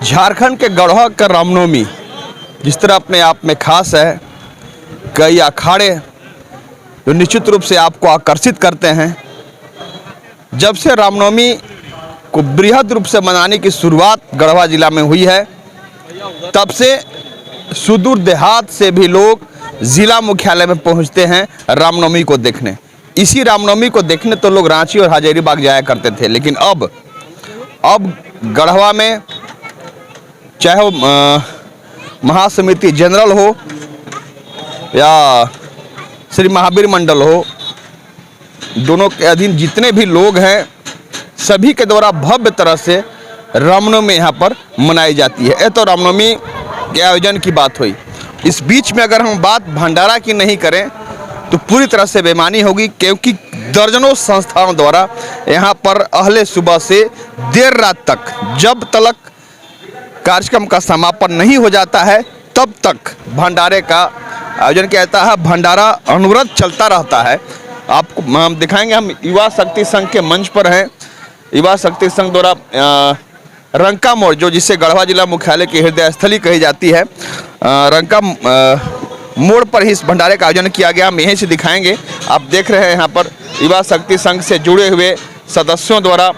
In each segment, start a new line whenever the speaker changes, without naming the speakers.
झारखंड के गढ़वा का रामनवमी जिस तरह अपने आप में खास है, कई अखाड़े जो निश्चित रूप से आपको आकर्षित करते हैं। जब से रामनवमी को बृहद रूप से मनाने की शुरुआत गढ़वा जिला में हुई है, तब से सुदूर देहात से भी लोग जिला मुख्यालय में पहुंचते हैं रामनवमी को देखने। इसी रामनवमी को देखने तो लोग रांची और हजारीबाग जाया करते थे, लेकिन अब गढ़वा में चाहे वो महासमिति जनरल हो या श्री महावीर मंडल हो, दोनों के अधीन जितने भी लोग हैं सभी के द्वारा भव्य तरह से रामनवमी यहाँ पर मनाई जाती है। तो रामनवमी के आयोजन की बात हुई। इस बीच में अगर हम बात भंडारा की नहीं करें तो पूरी तरह से बेईमानी होगी, क्योंकि दर्जनों संस्थाओं द्वारा यहाँ पर अहले सुबह से देर रात तक, जब तक कार्यक्रम का समापन नहीं हो जाता है तब तक भंडारे का आयोजन किया जाता है। भंडारा अनवरत चलता रहता है। आपको हम दिखाएंगे, हम युवा शक्ति संघ के मंच पर हैं। युवा शक्ति संघ द्वारा रंका मोड़, जो जिसे गढ़वा जिला मुख्यालय की हृदय स्थली कही जाती है, रंका मोड़ पर ही इस भंडारे का आयोजन किया गया। हम यहीं से दिखाएंगे। आप देख रहे हैं यहाँ पर युवा शक्ति संघ से जुड़े हुए सदस्यों द्वारा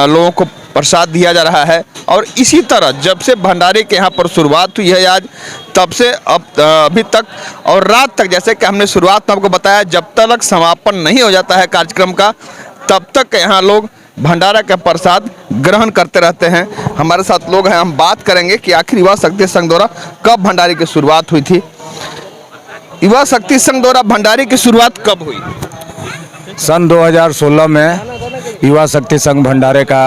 लोगों को प्रसाद दिया जा रहा है। और इसी तरह जब से भंडारे के यहाँ पर शुरुआत हुई है आज, तब से अब अभी तक और रात तक, जैसे कि हमने शुरुआत में आपको बताया, जब तक समापन नहीं हो जाता है कार्यक्रम का तब तक यहाँ लोग भंडारा का प्रसाद ग्रहण करते रहते हैं। हमारे साथ लोग हैं, हम बात करेंगे कि आखिर युवा शक्ति संघ द्वारा कब भंडारे की शुरुआत हुई थी। युवा शक्ति संघ द्वारा भंडारे की शुरुआत कब हुई?
सन 2016 में युवा शक्ति संघ भंडारे का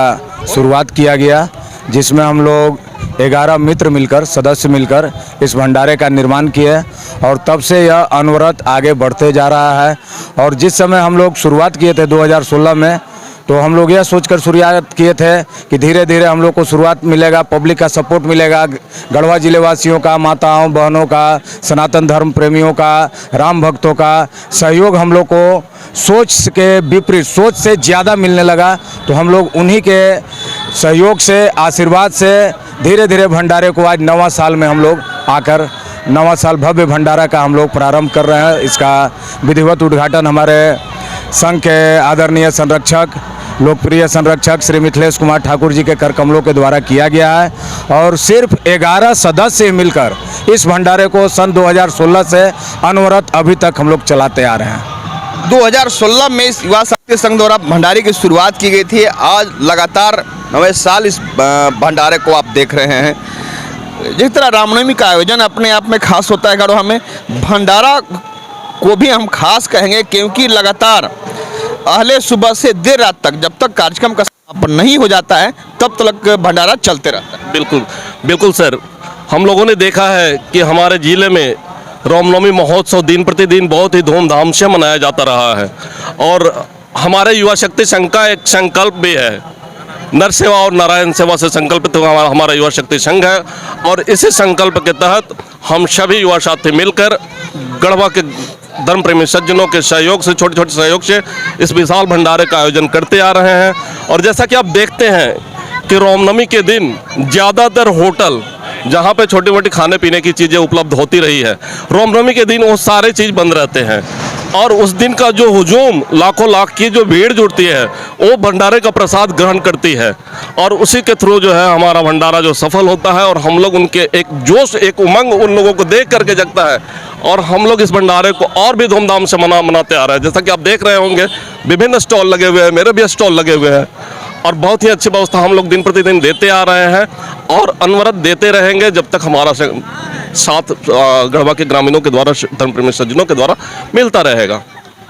शुरुआत किया गया, जिसमें हम लोग 11 मित्र मिलकर, सदस्य मिलकर इस भंडारे का निर्माण किए और तब से यह अनवरत आगे बढ़ते जा रहा है। और जिस समय हम लोग शुरुआत किए थे 2016 में, तो हम लोग यह सोचकर शुरुआत किए थे कि धीरे धीरे हम लोग को शुरुआत मिलेगा, पब्लिक का सपोर्ट मिलेगा, गढ़वा जिले वासियों का, माताओं बहनों का, सनातन धर्म प्रेमियों का, राम भक्तों का सहयोग हम लोग को सोच के विपरीत, सोच से ज़्यादा मिलने लगा। तो हम लोग उन्हीं के सहयोग से, आशीर्वाद से धीरे धीरे भंडारे को आज 9वां साल में हम लोग आकर 9वां साल भव्य भंडारा का हम लोग प्रारंभ कर रहे हैं। इसका विधिवत उद्घाटन हमारे संघ के आदरणीय संरक्षक, लोकप्रिय संरक्षक श्री मिथिलेश कुमार ठाकुर जी के कर कमलों के द्वारा किया गया है। और सिर्फ 11 सदस्य मिलकर इस भंडारे को सन 2016 से अनवरत अभी तक हम लोग चलाते आ रहे हैं।
2016 में इस युवा शक्ति संघ द्वारा भंडारे की शुरुआत की गई थी। आज लगातार 9वें साल इस भंडारे को आप देख रहे हैं। जिस तरह रामनवमी का आयोजन अपने आप में खास होता है गढ़वा में, भंडारा को भी हम खास कहेंगे, क्योंकि लगातार अहले सुबह से देर रात तक, जब तक कार्यक्रम का समापन नहीं हो जाता है तब तक भंडारा चलते रहता है।
बिल्कुल बिल्कुल सर, हम लोगों ने देखा है कि हमारे जिले में रामनवमी महोत्सव दिन प्रतिदिन बहुत ही धूमधाम से मनाया जाता रहा है। और हमारे युवा शक्ति संघ का एक संकल्प भी है, नर सेवा और नारायण सेवा से संकल्पित हमारा युवा शक्ति संघ है। और इसी संकल्प के तहत हम सभी युवा साथी मिलकर गढ़वा के धर्म प्रेमी सज्जनों के सहयोग से, छोटे छोटे सहयोग से इस विशाल भंडारे का आयोजन करते आ रहे हैं। और जैसा कि आप देखते हैं कि रामनवमी के दिन ज़्यादातर होटल, जहाँ पे छोटी मोटी खाने पीने की चीज़ें उपलब्ध होती रही है, रामनवमी के दिन वो सारे चीज़ बंद रहते हैं। और उस दिन का जो हुजूम, लाखों लाख की जो भीड़ जुड़ती है, वो भंडारे का प्रसाद ग्रहण करती है। और उसी के थ्रू जो है हमारा भंडारा जो सफल होता है। और हम लोग उनके एक जोश, एक उमंग उन लोगों को देख करके जगता है। और हम लोग इस भंडारे को और भी धूमधाम से मनाते आ रहे हैं। जैसा कि आप देख रहे होंगे, विभिन्न स्टॉल लगे हुए हैं, मेरे भी स्टॉल लगे हुए हैं। और बहुत ही अच्छी व्यवस्था हम लोग दिन प्रतिदिन देते आ रहे हैं और अनवरत देते रहेंगे जब तक हमारा साथ गढ़वा के ग्रामीणों के द्वारा, धर्म प्रेमी सज्जनों के द्वारा मिलता रहेगा।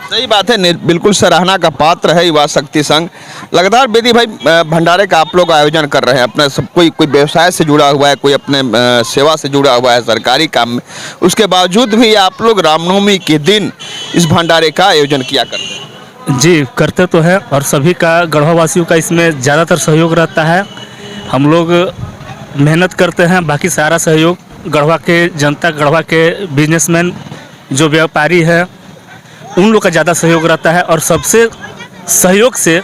सही बात है, बिल्कुल सराहना का पात्र है युवा शक्ति संघ। लगातार बेदी भाई, भंडारे का आप लोग आयोजन कर रहे हैं, अपने सब कोई व्यवसाय से जुड़ा हुआ है, कोई अपने सेवा से जुड़ा हुआ है, सरकारी काम में, उसके बावजूद भी आप लोग रामनवमी के दिन इस भंडारे का आयोजन किया करते हैं।
जी, करते तो हैं और सभी का, गढ़वा वासियों का इसमें ज़्यादातर सहयोग रहता है। हम लोग मेहनत करते हैं, बाकी सारा सहयोग गढ़वा के जनता, गढ़वा के बिजनेसमैन जो व्यापारी है, उन लोग का ज़्यादा सहयोग रहता है। और सबसे सहयोग से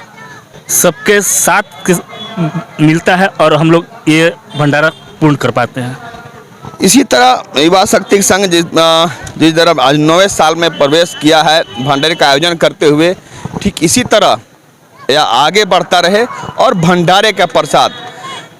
सबके साथ मिलता है और हम लोग ये भंडारा पूर्ण कर पाते हैं।
इसी तरह युवा शक्ति संघ जिस तरह आज 9वें साल में प्रवेश किया है भंडारे का आयोजन करते हुए, ठीक इसी तरह यह आगे बढ़ता रहे और भंडारे का प्रसाद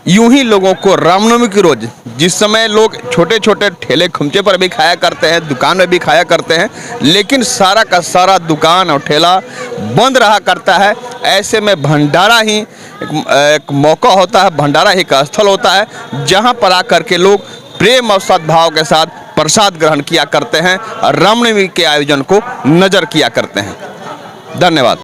यूं ही लोगों को रामनवमी की रोज, जिस समय लोग छोटे छोटे ठेले खुमचे पर भी खाया करते हैं, दुकान में भी खाया करते हैं, लेकिन सारा का सारा दुकान और ठेला बंद रहा करता है, ऐसे में भंडारा ही एक मौका होता है, भंडारा ही का स्थल होता है जहां पर आकर के लोग प्रेम और सद्भाव के साथ प्रसाद ग्रहण किया करते हैं और रामनवमी के आयोजन को नज़र किया करते हैं। धन्यवाद।